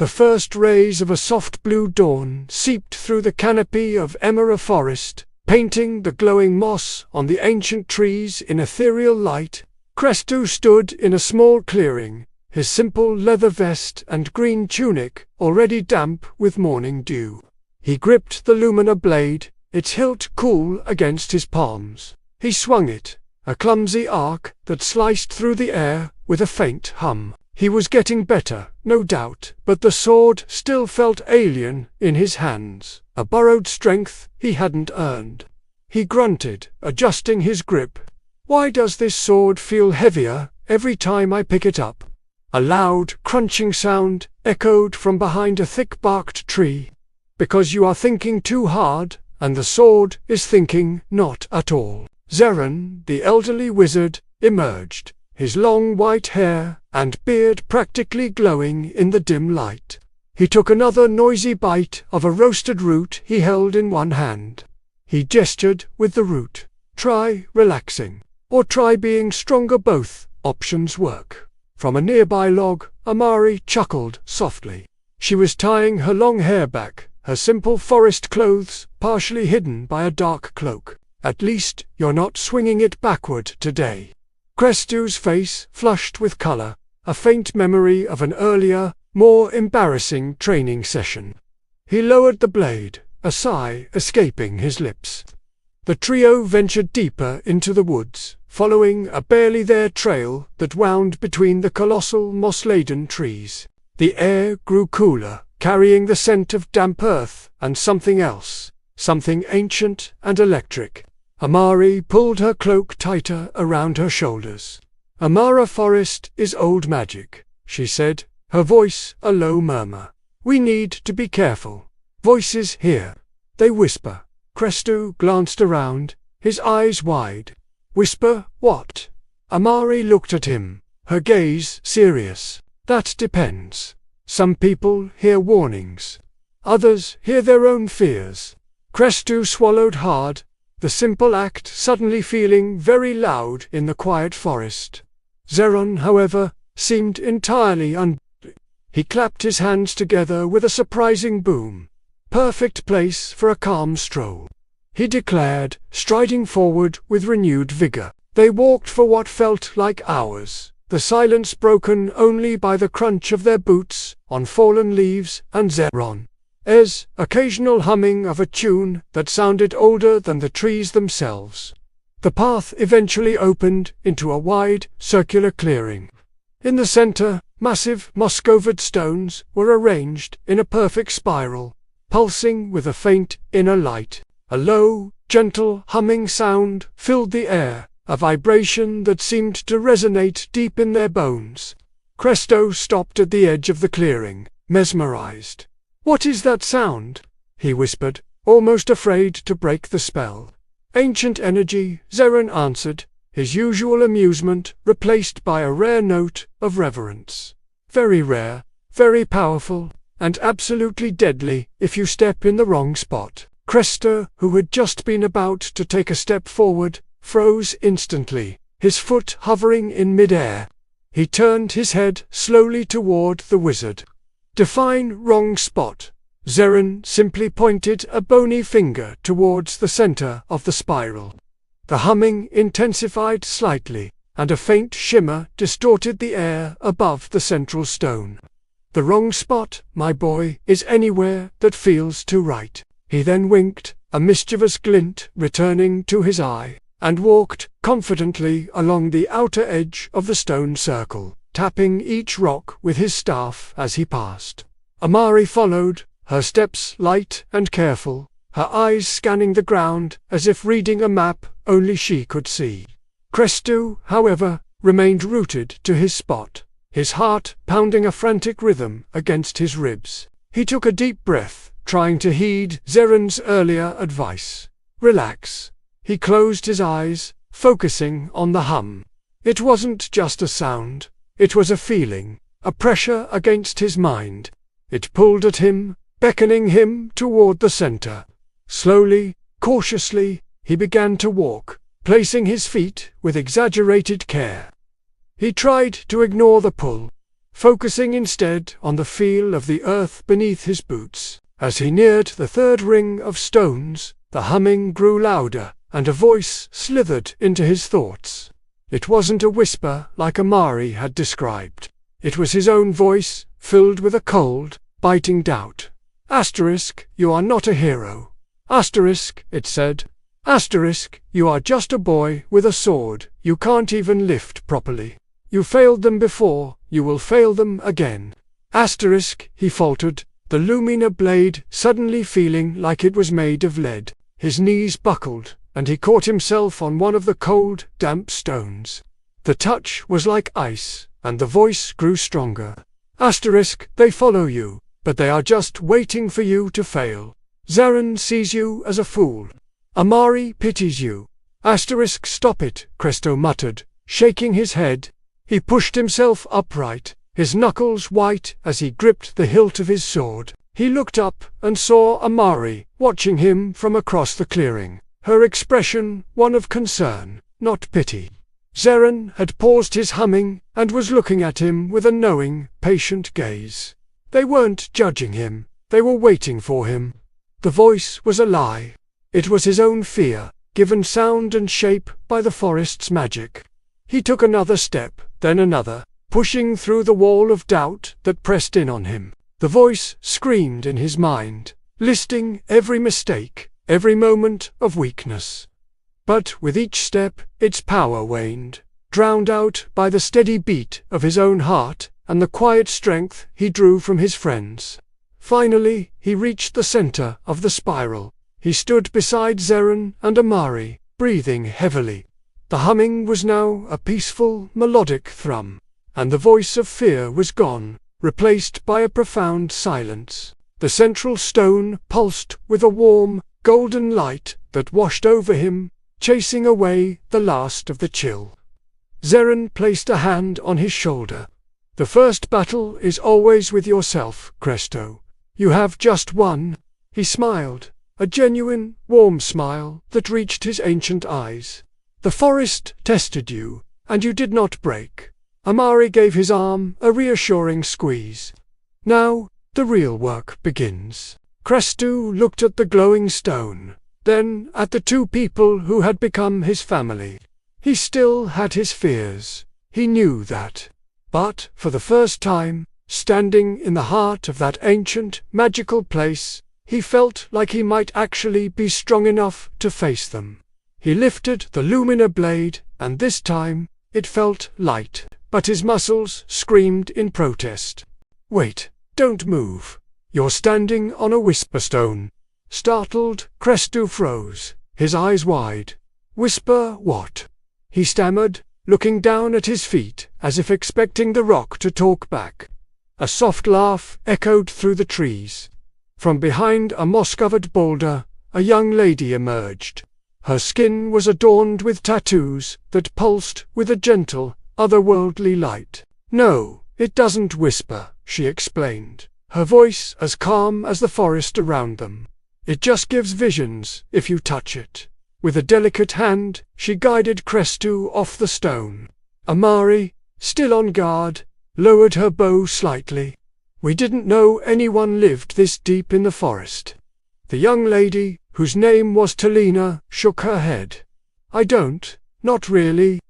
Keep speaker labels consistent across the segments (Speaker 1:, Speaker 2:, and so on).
Speaker 1: The first rays of a soft blue dawn seeped through the canopy of Emera Forest, painting the glowing moss on the ancient trees in ethereal light. Krestu stood in a small clearing, his simple leather vest and green tunic already damp with morning dew. He gripped the luminous blade, its hilt cool against his palms. He swung it, a clumsy arc that sliced through the air with a faint hum. He was getting better, no doubt, but the sword still felt alien in his hands, a borrowed strength he hadn't earned. He grunted, adjusting his grip. "Why does this sword feel heavier every time I pick it up?" A loud, crunching sound echoed from behind a thick-barked tree. "Because you are thinking too hard, and the sword is thinking not at all." Zeran, the elderly wizard, emerged, his long white hair and beard practically glowing in the dim light. He took another noisy bite of a roasted root he held in one hand. He gestured with the root. "Try relaxing. Or try being stronger, both options work." From a nearby log, Amari chuckled softly. She was tying her long hair back, her simple forest clothes partially hidden by a dark cloak. "At least you're not swinging it backward today." Krestu's face flushed with color, a faint memory of an earlier, more embarrassing training session. He lowered the blade, a sigh escaping his lips. The trio ventured deeper into the woods, following a barely there trail that wound between the colossal moss-laden trees. The air grew cooler, carrying the scent of damp earth and something else, something ancient and electric. Amari pulled her cloak tighter around her shoulders. "Emera Forest is old magic," she said, her voice a low murmur. "We need to be careful. Voices here. They whisper." Krestu glanced around, his eyes wide. "Whisper what?" Amari looked at him, her gaze serious. "That depends. Some people hear warnings. Others hear their own fears." Krestu swallowed hard, the simple act suddenly feeling very loud in the quiet forest. Zeran, however, seemed entirely He clapped his hands together with a surprising boom. "Perfect place for a calm stroll," he declared, striding forward with renewed vigor. They walked for what felt like hours, the silence broken only by the crunch of their boots on fallen leaves and Zeran's occasional humming of a tune that sounded older than the trees themselves. The path eventually opened into a wide, circular clearing. In the center, massive moss-covered stones were arranged in a perfect spiral, pulsing with a faint inner light. A low, gentle humming sound filled the air, a vibration that seemed to resonate deep in their bones. Krestu stopped at the edge of the clearing, mesmerized. "What is that sound?" he whispered, almost afraid to break the spell. "Ancient energy," Zeran answered, his usual amusement replaced by a rare note of reverence. "Very rare, very powerful, and absolutely deadly if you step in the wrong spot." Krestu, who had just been about to take a step forward, froze instantly, his foot hovering in mid-air. He turned his head slowly toward the wizard. "Define wrong spot." Zeran simply pointed a bony finger towards the center of the spiral. The humming intensified slightly, and a faint shimmer distorted the air above the central stone. "The wrong spot, my boy, is anywhere that feels too right." He then winked, a mischievous glint returning to his eye, and walked confidently along the outer edge of the stone circle, tapping each rock with his staff as he passed. Amari followed, her steps light and careful, her eyes scanning the ground as if reading a map only she could see. Krestu, however, remained rooted to his spot, his heart pounding a frantic rhythm against his ribs. He took a deep breath, trying to heed Zeran's earlier advice. "Relax." He closed his eyes, focusing on the hum. It wasn't just a sound, it was a feeling, a pressure against his mind. It pulled at him, beckoning him toward the center. Slowly, cautiously, he began to walk, placing his feet with exaggerated care. He tried to ignore the pull. focusing instead on the feel of the earth beneath his boots. As he neared the third ring of stones, the humming grew louder, and a voice slithered into his thoughts. It wasn't a whisper like Amari had described. It was his own voice, filled with a cold, biting doubt. Asterisk, you are not a hero. Asterisk, it said. Asterisk, you are just a boy with a sword, you can't even lift properly. You failed them before, you will fail them again. Asterisk, he faltered, the Luminary blade suddenly feeling like it was made of lead. His knees buckled, and he caught himself on one of the cold, damp stones. The touch was like ice, and the voice grew stronger. Asterisk, they follow you, but they are just waiting for you to fail. Zeran sees you as a fool. Amari pities you. Asterisk, stop it, Krestu muttered, shaking his head. He pushed himself upright, his knuckles white as he gripped the hilt of his sword. He looked up and saw Amari watching him from across the clearing, her expression one of concern, not pity. Zeran had paused his humming and was looking at him with a knowing, patient gaze. They weren't judging him, they were waiting for him. The voice was a lie. It was his own fear, given sound and shape by the forest's magic. He took another step, then another, pushing through the wall of doubt that pressed in on him. The voice screamed in his mind, listing every mistake, every moment of weakness. But with each step, its power waned, drowned out by the steady beat of his own heart and the quiet strength he drew from his friends. Finally, he reached the center of the spiral. He stood beside Zeran and Amari, breathing heavily. The humming was now a peaceful, melodic thrum, and the voice of fear was gone, replaced by a profound silence. The central stone pulsed with a warm, golden light that washed over him, chasing away the last of the chill. Zeran placed a hand on his shoulder. The first battle is always with yourself, Krestu. You have just one. He smiled, a genuine, warm smile that reached his ancient eyes. The forest tested you, and you did not break. Amari gave his arm a reassuring squeeze. Now, the real work begins. Krestu looked at the glowing stone, then at the two people who had become his family. He still had his fears, he knew that. But, for the first time, standing in the heart of that ancient, magical place, he felt like he might actually be strong enough to face them. He lifted the Luminary blade, and this time, it felt light, but his muscles screamed in protest. Wait, don't move. You're standing on a whisper stone. Startled, Krestu froze, his eyes wide. Whisper what? He stammered, looking down at his feet, as if expecting the rock to talk back. A soft laugh echoed through the trees. From behind a moss-covered boulder, a young lady emerged. Her skin was adorned with tattoos that pulsed with a gentle, otherworldly light. No, it doesn't whisper, she explained, her voice as calm as the forest around them. It just gives visions if you touch it. With a delicate hand, she guided Krestu off the stone. Amari, still on guard, lowered her bow slightly. We didn't know anyone lived this deep in the forest. The young lady, whose name was Talena, shook her head. I don't, not really.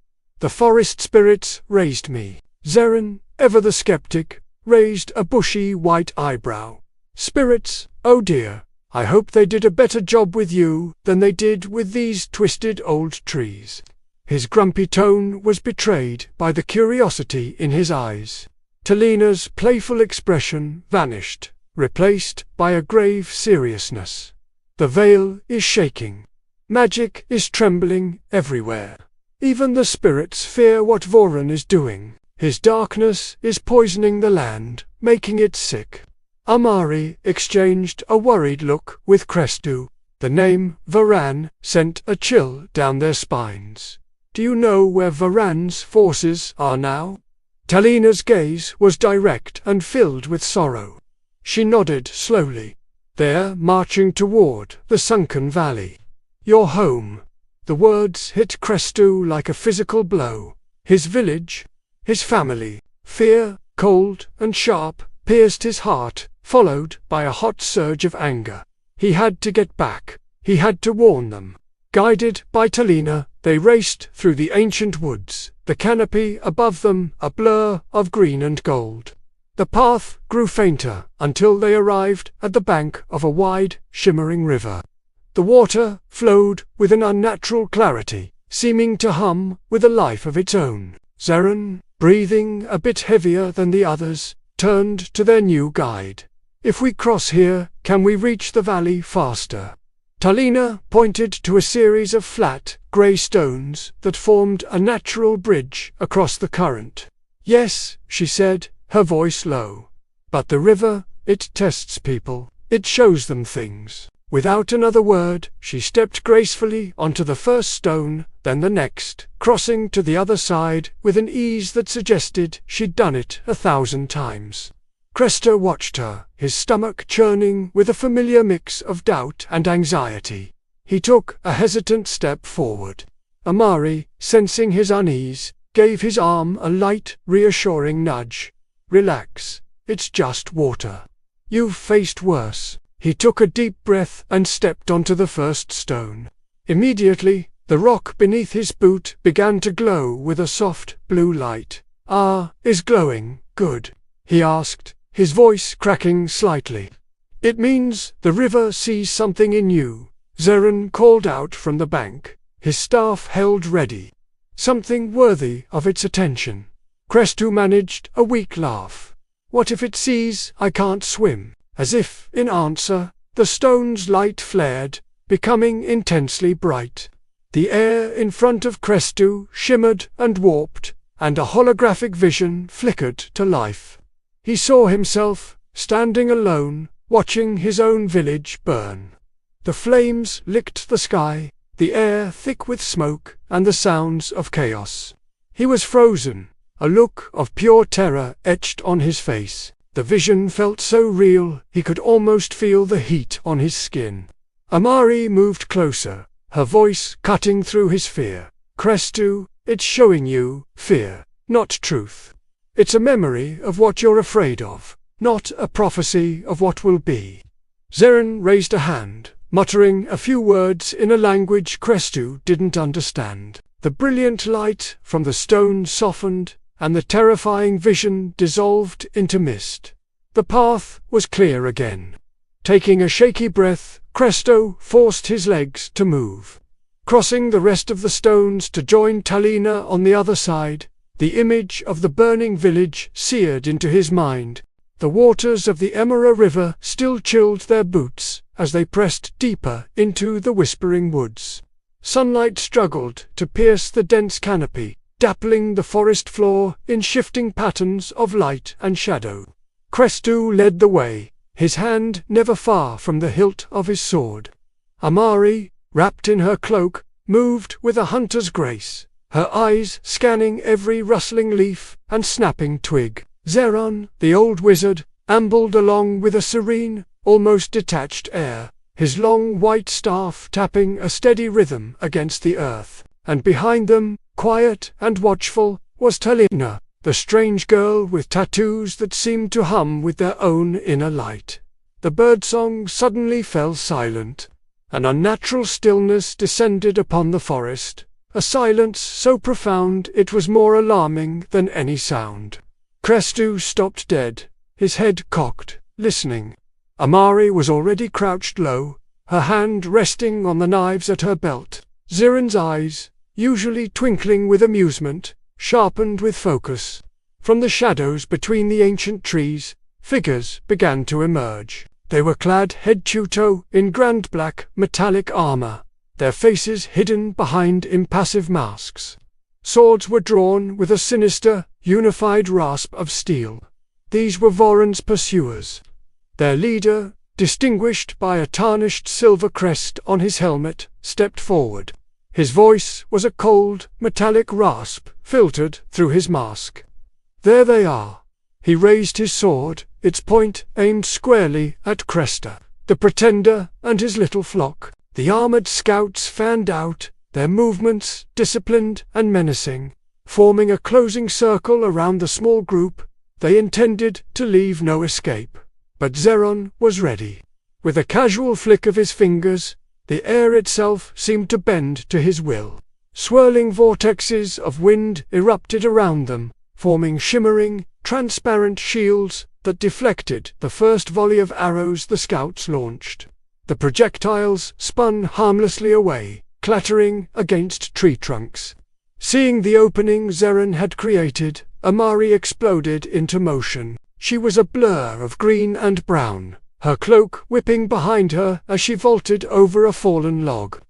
Speaker 1: The forest spirits raised me. Zeran, ever the skeptic, raised a bushy white eyebrow. Spirits, oh dear, I hope they did a better job with you than they did with these twisted old trees. His grumpy tone was betrayed by the curiosity in his eyes. Talena's playful expression vanished, replaced by a grave seriousness. The veil is shaking. Magic is trembling everywhere. Even the spirits fear what Voran is doing. His darkness is poisoning the land, making it sick. Amari exchanged a worried look with Krestu. The name Voran sent a chill down their spines. Do you know where Voran's forces are now? Talena's gaze was direct and filled with sorrow. She nodded slowly. They're marching toward the sunken valley. Your home. The words hit Krestu like a physical blow. His village, his family. Fear, cold and sharp, pierced his heart, followed by a hot surge of anger. He had to get back. He had to warn them. Guided by Talena, they raced through the ancient woods, the canopy above them a blur of green and gold. The path grew fainter until they arrived at the bank of a wide, shimmering river. The water flowed with an unnatural clarity, seeming to hum with a life of its own. Zeran, breathing a bit heavier than the others, turned to their new guide. "If we cross here, can we reach the valley faster?" Talena pointed to a series of flat, grey stones that formed a natural bridge across the current. "Yes," she said, her voice low. "But the river, it tests people. It shows them things." Without another word, she stepped gracefully onto the first stone, then the next, crossing to the other side with an ease that suggested she'd done it 1,000 times. Krestu watched her, his stomach churning with a familiar mix of doubt and anxiety. He took a hesitant step forward. Amari, sensing his unease, gave his arm a light, reassuring nudge. "Relax, it's just water. You've faced worse." He took a deep breath and stepped onto the first stone. Immediately, the rock beneath his boot began to glow with a soft, blue light. Is glowing good?" he asked, his voice cracking slightly. "It means the river sees something in you," Zeran called out from the bank, his staff held ready. "Something worthy of its attention." Krestu managed a weak laugh. "What if it sees I can't swim?" As if in answer, the stone's light flared, becoming intensely bright. The air in front of Krestu shimmered and warped, and a holographic vision flickered to life. He saw himself, standing alone, watching his own village burn. The flames licked the sky, the air thick with smoke and the sounds of chaos. He was frozen, a look of pure terror etched on his face. The vision felt so real, he could almost feel the heat on his skin. Amari moved closer, her voice cutting through his fear. "Krestu, it's showing you fear, not truth. It's a memory of what you're afraid of, not a prophecy of what will be." Zeran raised a hand, muttering a few words in a language Krestu didn't understand. The brilliant light from the stone softened, and the terrifying vision dissolved into mist. The path was clear again. Taking a shaky breath, Krestu forced his legs to move. Crossing the rest of the stones to join Talena on the other side, the image of the burning village seared into his mind. The waters of the Emera River still chilled their boots as they pressed deeper into the whispering woods. Sunlight struggled to pierce the dense canopy, dappling the forest floor in shifting patterns of light and shadow. Krestu led the way, his hand never far from the hilt of his sword. Amari, wrapped in her cloak, moved with a hunter's grace, her eyes scanning every rustling leaf and snapping twig. Zeran, the old wizard, ambled along with a serene, almost detached air, his long white staff tapping a steady rhythm against the earth, and behind them, quiet and watchful, was Talena, the strange girl with tattoos that seemed to hum with their own inner light. The birdsong suddenly fell silent. An unnatural stillness descended upon the forest, a silence so profound it was more alarming than any sound. Krestu stopped dead, his head cocked, listening. Amari was already crouched low, her hand resting on the knives at her belt. Zeran's eyes, usually twinkling with amusement, sharpened with focus. From the shadows between the ancient trees, figures began to emerge. They were clad head to toe in grand black metallic armor, their faces hidden behind impassive masks. Swords were drawn with a sinister, unified rasp of steel. These were Voran's pursuers. Their leader, distinguished by a tarnished silver crest on his helmet, stepped forward. His voice was a cold, metallic rasp filtered through his mask. "There they are." He raised his sword, its point aimed squarely at Krestu, the pretender, and his little flock. The armored scouts fanned out, their movements disciplined and menacing, forming a closing circle around the small group. They intended to leave no escape. But Zeran was ready. With a casual flick of his fingers, the air itself seemed to bend to his will. Swirling vortexes of wind erupted around them, forming shimmering, transparent shields that deflected the first volley of arrows the scouts launched. The projectiles spun harmlessly away, clattering against tree trunks. Seeing the opening Zeran had created, Amari exploded into motion. She was a blur of green and brown, her cloak whipping behind her as she vaulted over a fallen log.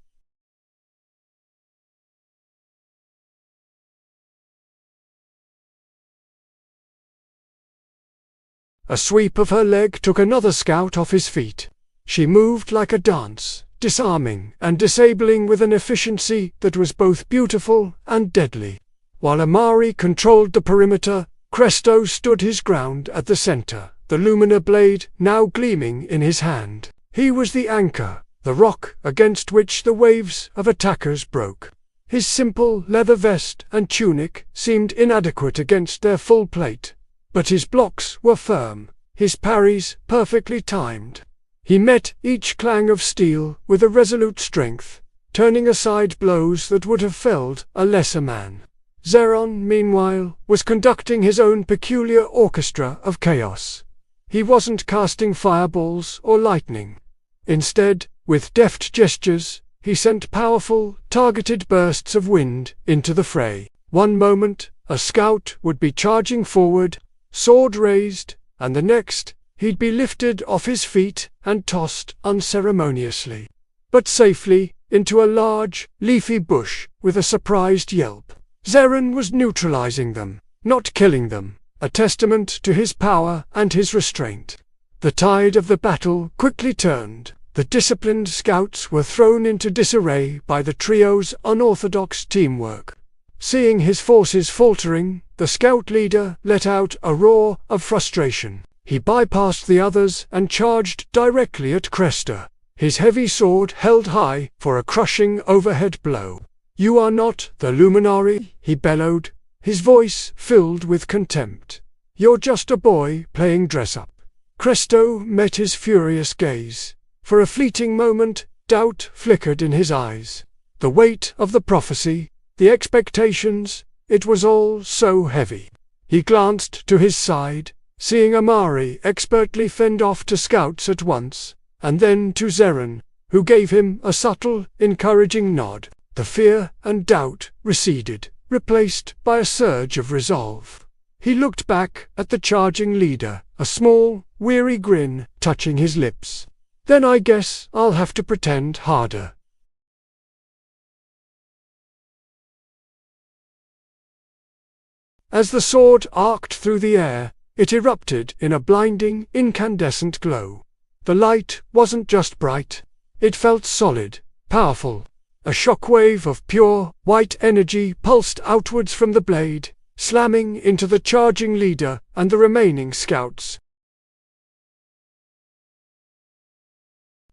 Speaker 1: A sweep of her leg took another scout off his feet. She moved like a dance, disarming and disabling with an efficiency that was both beautiful and deadly. While Amari controlled the perimeter, Krestu stood his ground at the center, the luminary blade now gleaming in his hand. He was the anchor, the rock against which the waves of attackers broke. His simple leather vest and tunic seemed inadequate against their full plate, but his blocks were firm, his parries perfectly timed. He met each clang of steel with a resolute strength, turning aside blows that would have felled a lesser man. Zeran, meanwhile, was conducting his own peculiar orchestra of chaos. He wasn't casting fireballs or lightning. Instead, with deft gestures, he sent powerful, targeted bursts of wind into the fray. One moment, a scout would be charging forward, sword raised, and the next, he'd be lifted off his feet and tossed unceremoniously, but safely, into a large, leafy bush with a surprised yelp. Zeran was neutralizing them, not killing them, a testament to his power and his restraint. The tide of the battle quickly turned. The disciplined scouts were thrown into disarray by the trio's unorthodox teamwork. Seeing his forces faltering, the scout leader let out a roar of frustration. He bypassed the others and charged directly at Krestu, his heavy sword held high for a crushing overhead blow. "You are not the Luminary," he bellowed, his voice filled with contempt. "You're just a boy playing dress-up." Krestu met his furious gaze. For a fleeting moment, doubt flickered in his eyes. The weight of the prophecy, the expectations, it was all so heavy. He glanced to his side, seeing Amari expertly fend off two scouts at once, and then to Zeran, who gave him a subtle, encouraging nod. The fear and doubt receded, replaced by a surge of resolve. He looked back at the charging leader, a small, weary grin touching his lips. "Then I guess I'll have to pretend harder." As the sword arced through the air, it erupted in a blinding, incandescent glow. The light wasn't just bright. It felt solid, powerful. A shockwave of pure, white energy pulsed outwards from the blade, slamming into the charging leader and the remaining scouts.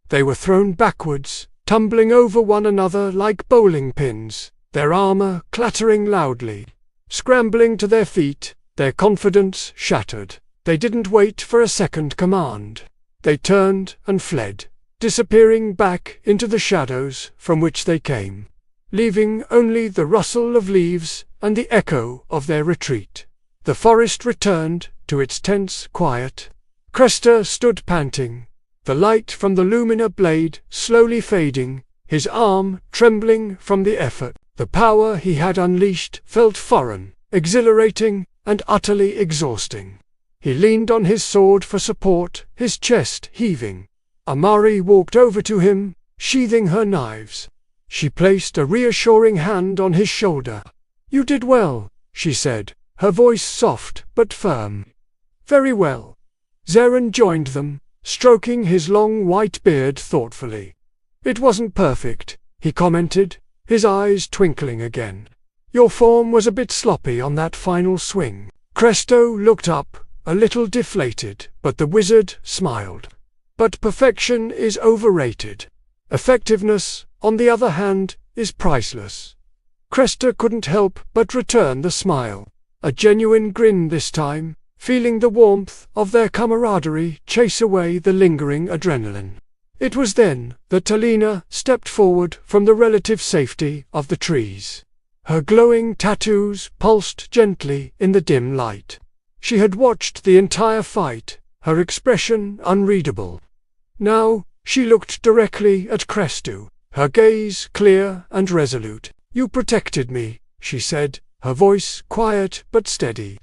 Speaker 1: They were thrown backwards, tumbling over one another like bowling pins, their armor clattering loudly. Scrambling to their feet, their confidence shattered. They didn't wait for a second command. They turned and fled, disappearing back into the shadows from which they came, leaving only the rustle of leaves and the echo of their retreat. The forest returned to its tense quiet. Krestu stood panting, the light from the luminary blade slowly fading, his arm trembling from the effort. The power he had unleashed felt foreign, exhilarating, and utterly exhausting. He leaned on his sword for support, his chest heaving. Amari walked over to him, sheathing her knives. She placed a reassuring hand on his shoulder. "You did well," she said, her voice soft but firm. "Very well." Zeran joined them, stroking his long white beard thoughtfully. "It wasn't perfect," he commented, his eyes twinkling again. "Your form was a bit sloppy on that final swing." Krestu looked up, a little deflated, but the wizard smiled. "But perfection is overrated. Effectiveness, on the other hand, is priceless." Krestu couldn't help but return the smile. A genuine grin this time, feeling the warmth of their camaraderie chase away the lingering adrenaline. It was then that Talena stepped forward from the relative safety of the trees. Her glowing tattoos pulsed gently in the dim light. She had watched the entire fight, her expression unreadable. Now, she looked directly at Krestu, her gaze clear and resolute. "You protected me," she said, her voice quiet but steady.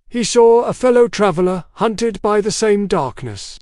Speaker 1: He saw a fellow traveler hunted by the same darkness.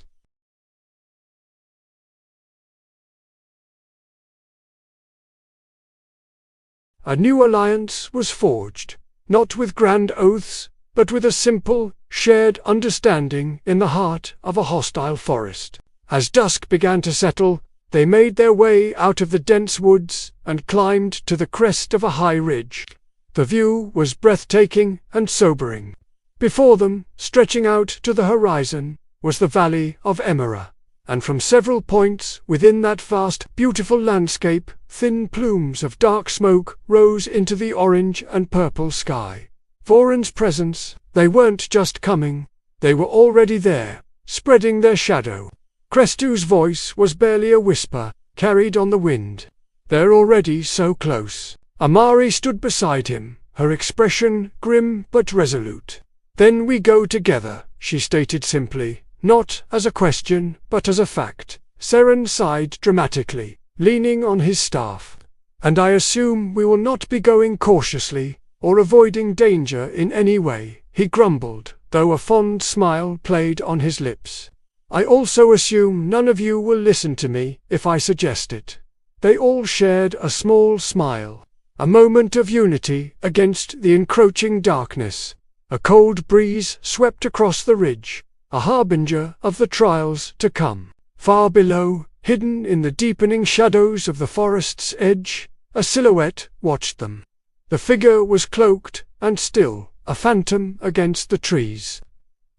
Speaker 1: A new alliance was forged, not with grand oaths, but with a simple, shared understanding in the heart of a hostile forest. As dusk began to settle, they made their way out of the dense woods and climbed to the crest of a high ridge. The view was breathtaking and sobering. Before them, stretching out to the horizon, was the valley of Emera, and from several points within that vast, beautiful landscape, thin plumes of dark smoke rose into the orange and purple sky. Voran's presence, they weren't just coming, they were already there, spreading their shadow. Krestu's voice was barely a whisper, carried on the wind. "They're already so close." Amari stood beside him, her expression grim but resolute. "Then we go together," she stated simply, not as a question, but as a fact. Zeran sighed dramatically, leaning on his staff. "And I assume we will not be going cautiously, or avoiding danger in any way," he grumbled, though a fond smile played on his lips. "I also assume none of you will listen to me if I suggest it." They all shared a small smile, a moment of unity against the encroaching darkness. A cold breeze swept across the ridge, a harbinger of the trials to come. Far below, hidden in the deepening shadows of the forest's edge, a silhouette watched them. The figure was cloaked and still, a phantom against the trees.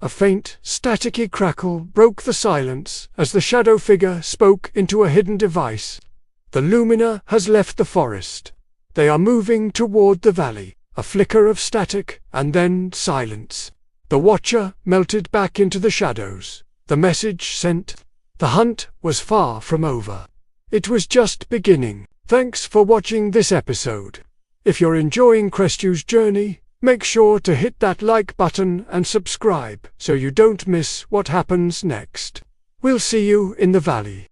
Speaker 1: A faint, staticky crackle broke the silence as the shadow figure spoke into a hidden device. "The Lumina has left the forest. They are moving toward the valley." A flicker of static, and then silence. The watcher melted back into the shadows. The message sent. The hunt was far from over. It was just beginning. Thanks for watching this episode. If you're enjoying Krestu's journey, make sure to hit that like button and subscribe so you don't miss what happens next. We'll see you in the valley.